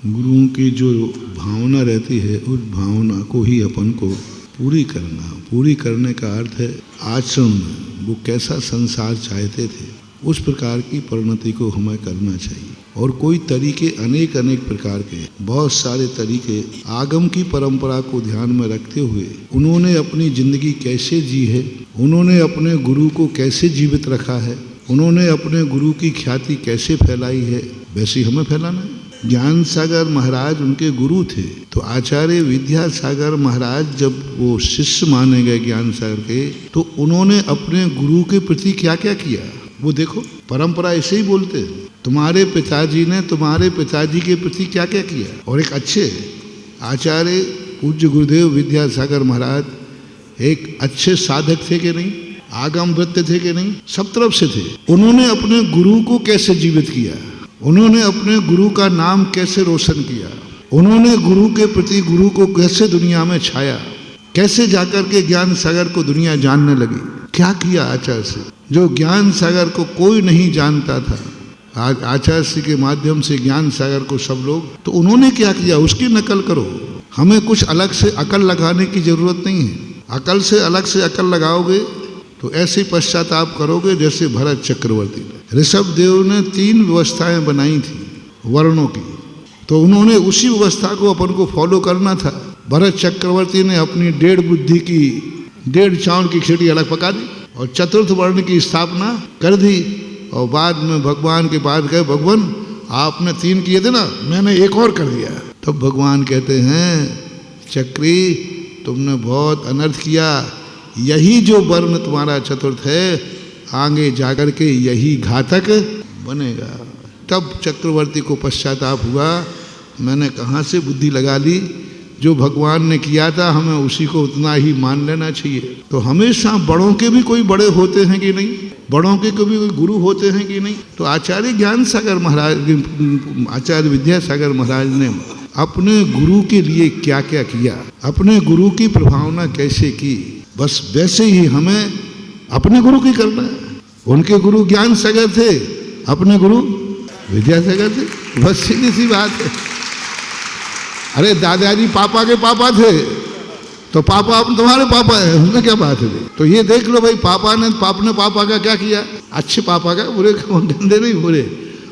गुरुओं की जो भावना रहती है उस भावना को ही अपन को पूरी करना। पूरी करने का अर्थ है आचरण में वो कैसा संसार चाहते थे उस प्रकार की परिणति को हमें करना चाहिए। और कोई तरीके अनेक प्रकार के बहुत सारे तरीके आगम की परंपरा को ध्यान में रखते हुए उन्होंने अपनी जिंदगी कैसे जी है, उन्होंने अपने गुरु को कैसे जीवित रखा है, उन्होंने अपने गुरु की ख्याति कैसे फैलाई है, वैसे ही हमें फैलाना है। ज्ञान सागर महाराज उनके गुरु थे, तो आचार्य विद्यासागर महाराज जब वो शिष्य माने गए ज्ञान सागर के, तो उन्होंने अपने गुरु के प्रति क्या क्या किया वो देखो। परंपरा ऐसे ही बोलते हैं, तुम्हारे पिताजी ने तुम्हारे पिताजी के प्रति क्या क्या किया। और एक अच्छे आचार्य पूज्य गुरुदेव विद्यासागर महाराज एक अच्छे साधक थे कि नहीं, आगम वृत्त थे कि नहीं, सब तरफ से थे। उन्होंने अपने गुरु को कैसे जीवित किया, उन्होंने अपने गुरु का नाम कैसे रोशन किया, उन्होंने गुरु के प्रति गुरु को कैसे दुनिया में छाया, कैसे जाकर के ज्ञान सागर को दुनिया जानने लगी। क्या किया आचार्य से, जो ज्ञान सागर को कोई नहीं जानता था, आज आचार्य श्री के माध्यम से ज्ञान सागर को सब लोग, तो उन्होंने क्या किया उसकी नकल करो। हमें कुछ अलग से अकल लगाने की जरूरत नहीं है। अकल से अलग से अकल लगाओगे तो ऐसे पश्चाताप करोगे जैसे भरत चक्रवर्ती ने। ऋषभ देव ने 3 व्यवस्थाएं बनाई थी वर्णों की, तो उन्होंने उसी व्यवस्था को अपन को फॉलो करना था। भरत चक्रवर्ती ने अपनी 1.5 बुद्धि की 1.5 चावल की खिचड़ी अलग पका दी और चतुर्थ वर्ण की स्थापना कर दी। और बाद में भगवान के पास गए, भगवान आपने 3 किए थे ना, मैंने 1 और कर दिया। तब भगवान कहते हैं चक्री तुमने बहुत अनर्थ किया, यही जो वर्ण तुम्हारा चतुर्थ है आगे जाकर के यही घातक बनेगा। तब चक्रवर्ती को पश्चाताप हुआ, मैंने कहाँ से बुद्धि लगा ली, जो भगवान ने किया था हमें उसी को उतना ही मान लेना चाहिए। तो हमेशा बड़ों के भी कोई बड़े होते हैं कि नहीं, बड़ों के कभी कोई गुरु होते हैं कि नहीं। तो आचार्य ज्ञान सागर महाराज, आचार्य विद्यासागर महाराज ने अपने गुरु के लिए क्या क्या किया, अपने गुरु की प्रभावना कैसे की, बस वैसे ही हमें अपने गुरु की करना है। उनके गुरु ज्ञान सागर थे, अपने गुरु विद्यासागर थे, बस सीधी सी बात है। अरे दादाजी पापा के पापा थे, तो पापा अब तुम्हारे पापा है, उसमें क्या बात है। तो ये देख लो भाई, पापा ने पापा का क्या किया, अच्छे पापा का, बुरे गंदे नहीं बुरे,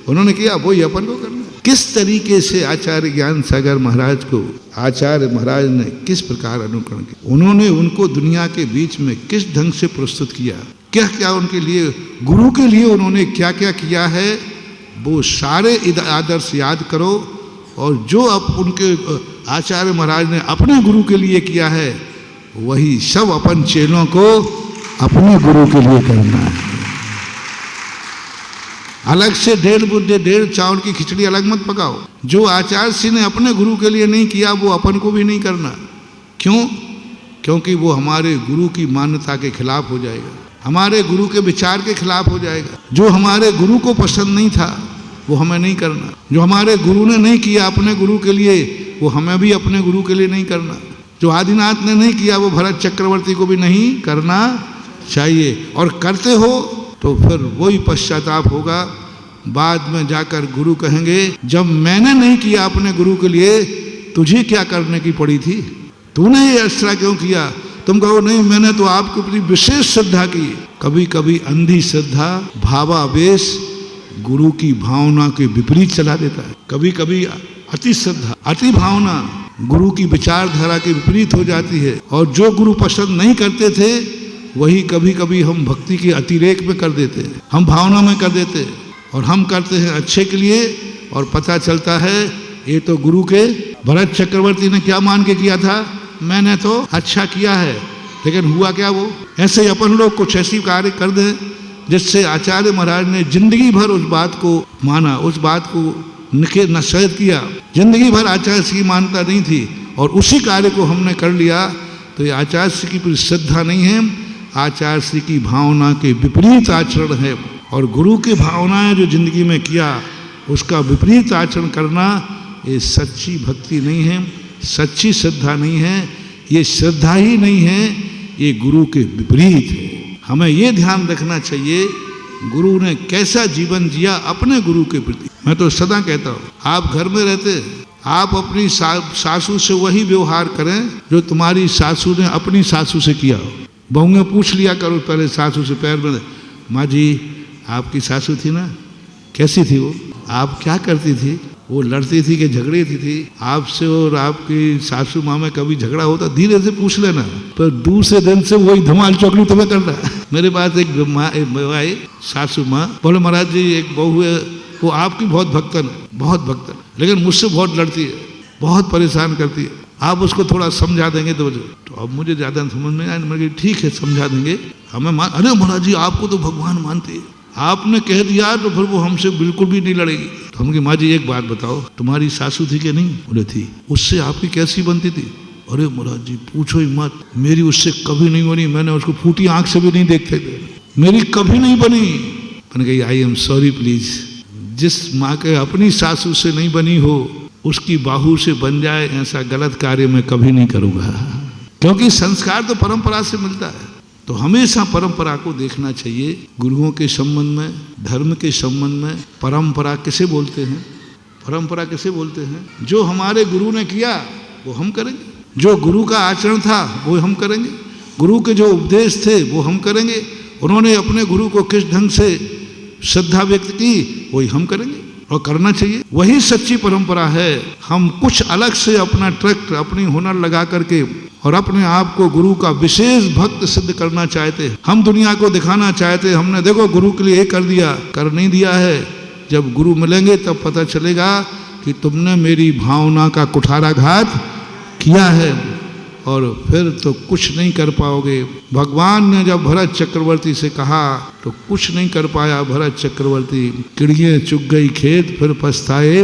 उन्होंने किया वही अपन को करना। किस तरीके से आचार्य ज्ञान सागर महाराज को आचार्य महाराज ने किस प्रकार अनुकरण किया, उन्होंने उनको दुनिया के बीच में किस ढंग से प्रस्तुत किया, क्या क्या उनके लिए गुरु के लिए उन्होंने क्या क्या किया है, वो सारे आदर्श याद करो। और जो अब उनके आचार्य महाराज ने अपने गुरु के लिए किया है वही सब अपन चेलों को अपने गुरु के लिए करना है। अलग से 1.5 बुद्धि 1.5 चावल की खिचड़ी अलग मत पकाओ। जो आचार्य श्री ने अपने गुरु के लिए नहीं किया वो अपन को भी नहीं करना। क्यों? क्योंकि वो हमारे गुरु की मान्यता के खिलाफ हो जाएगा, हमारे गुरु के विचार के खिलाफ हो जाएगा। जो हमारे गुरु को पसंद नहीं था वो हमें नहीं करना, जो हमारे गुरु ने नहीं किया अपने गुरु के लिए वो हमें भी अपने गुरु के लिए नहीं करना, जो आदिनाथ ने नहीं किया वो भरत चक्रवर्ती को भी नहीं करना चाहिए। और करते हो तो फिर वही पश्चाताप होगा। बाद में जाकर गुरु कहेंगे जब मैंने नहीं किया अपने गुरु के लिए तुझे क्या करने की पड़ी थी, तूने ये ऐसा क्यों किया। तुम कहो नहीं मैंने तो आपके प्रति विशेष श्रद्धा की। कभी कभी अंधी श्रद्धा भावावेश गुरु की भावना के विपरीत चला देता है। कभी कभी अति श्रद्धा अति भावना गुरु की विचारधारा के विपरीत हो जाती है। और जो गुरु पसंद नहीं करते थे वही कभी कभी हम भक्ति के अतिरेक में कर देते हैं, हम भावना में कर देते हैं, और हम करते हैं अच्छे के लिए। और पता चलता है ये तो गुरु के भरत चक्रवर्ती ने क्या मान के किया था, मैंने तो अच्छा किया है, लेकिन हुआ क्या वो। ऐसे ही अपन लोग कुछ ऐसी कार्य कर दें जिससे आचार्य महाराज ने जिंदगी भर उस बात को माना, उस बात को नशेद किया, जिंदगी भर आचार्य श्री की मान्यता नहीं थी और उसी कार्य को हमने कर लिया, तो ये आचार्य श्री की श्रद्धा नहीं है, आचार्य श्री की भावना के विपरीत आचरण है। और गुरु की भावनाएं जो जिंदगी में किया उसका विपरीत आचरण करना ये सच्ची भक्ति नहीं है, सच्ची श्रद्धा नहीं है, ये श्रद्धा ही नहीं है, ये गुरु के विपरीत है। हमें ये ध्यान रखना चाहिए गुरु ने कैसा जीवन जिया अपने गुरु के प्रति। मैं तो सदा कहता हूँ, आप घर में रहते आप अपनी सासू से वही व्यवहार करें जो तुम्हारी सासू ने अपनी सासू से किया हो। बहुएं पूछ लिया करो पहले सासू से, पैर में, माँ जी आपकी सासू थी ना, कैसी थी वो, आप क्या करती थी, वो लड़ती थी कि झगड़ी थी आपसे, और आपकी सासू माँ में कभी झगड़ा होता, धीरे से पूछ लेना, पर दूसरे दिन से वही धमाल चौकड़ी तुम्हें करना। मेरे पास एक आई सासू माँ बोले, महाराज जी एक बहू है, वो आपकी बहुत भक्तन है, बहुत भक्तन, लेकिन मुझसे बहुत लड़ती है, बहुत परेशान करती है, आप उसको थोड़ा समझा देंगे तो अब मुझे ज़्यादा समझ में आया, मैं ठीक है समझा देंगे, हमें अरे महाराज जी आपको तो भगवान मानते हैं, आपने कह दिया तो फिर वो हमसे बिल्कुल भी नहीं लड़ेगी। तो हम कहे माँ जी एक बात बताओ, तुम्हारी सासू थी कि नहीं, बोले थी, उससे आपकी कैसी बनती थी, अरे महाराज जी पूछो ही मत, मेरी उससे कभी नहीं बनी, मैंने उसको फूटी आंख से भी नहीं देखते थे, मेरी कभी नहीं बनी। मैंने कही आई एम सॉरी प्लीज, जिस माँ के अपनी सासू से नहीं बनी हो उसकी बाहू से बन जाए, ऐसा गलत कार्य मैं कभी नहीं करूँगा, क्योंकि संस्कार तो परंपरा से मिलता है। तो हमेशा परंपरा को देखना चाहिए, गुरुओं के संबंध में, धर्म के संबंध में। परंपरा किसे बोलते हैं, परंपरा किसे बोलते हैं, जो हमारे गुरु ने किया वो हम करेंगे, जो गुरु का आचरण था वो हम करेंगे, गुरु के जो उपदेश थे वो हम करेंगे, उन्होंने अपने गुरु को किस ढंग से श्रद्धा व्यक्त की वही हम करेंगे और करना चाहिए, वही सच्ची परंपरा है। हम कुछ अलग से अपना ट्रैक्ट, अपनी हुनर लगा करके और अपने आप को गुरु का विशेष भक्त सिद्ध करना चाहते, हम दुनिया को दिखाना चाहते, हमने देखो गुरु के लिए ये कर दिया, कर नहीं दिया है। जब गुरु मिलेंगे तब पता चलेगा कि तुमने मेरी भावना का कुठाराघात किया है, और फिर तो कुछ नहीं कर पाओगे। भगवान ने जब भरत चक्रवर्ती से कहा तो कुछ नहीं कर पाया भरत चक्रवर्ती, चिड़ियाँ चुग गई खेत फिर पछताए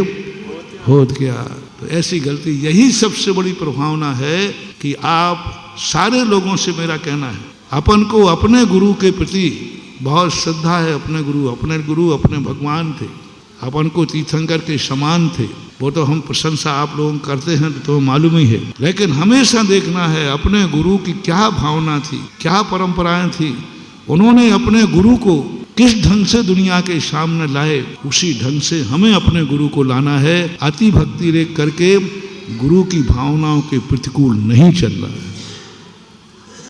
होत गया। तो ऐसी गलती, यही सबसे बड़ी प्रभावना है कि आप सारे लोगों से मेरा कहना है, अपन को अपने गुरु के प्रति बहुत श्रद्धा है, अपने गुरु अपने भगवान थे, अपन को तीर्थंकर के समान थे, वो तो हम प्रशंसा आप लोग करते हैं तो मालूम ही है, लेकिन हमेशा देखना है अपने गुरु की क्या भावना थी, क्या परंपराएं थी, उन्होंने अपने गुरु को किस ढंग से दुनिया के सामने लाए, उसी ढंग से हमें अपने गुरु को लाना है। अति भक्ति रेख करके गुरु की भावनाओं के प्रतिकूल नहीं चलना है।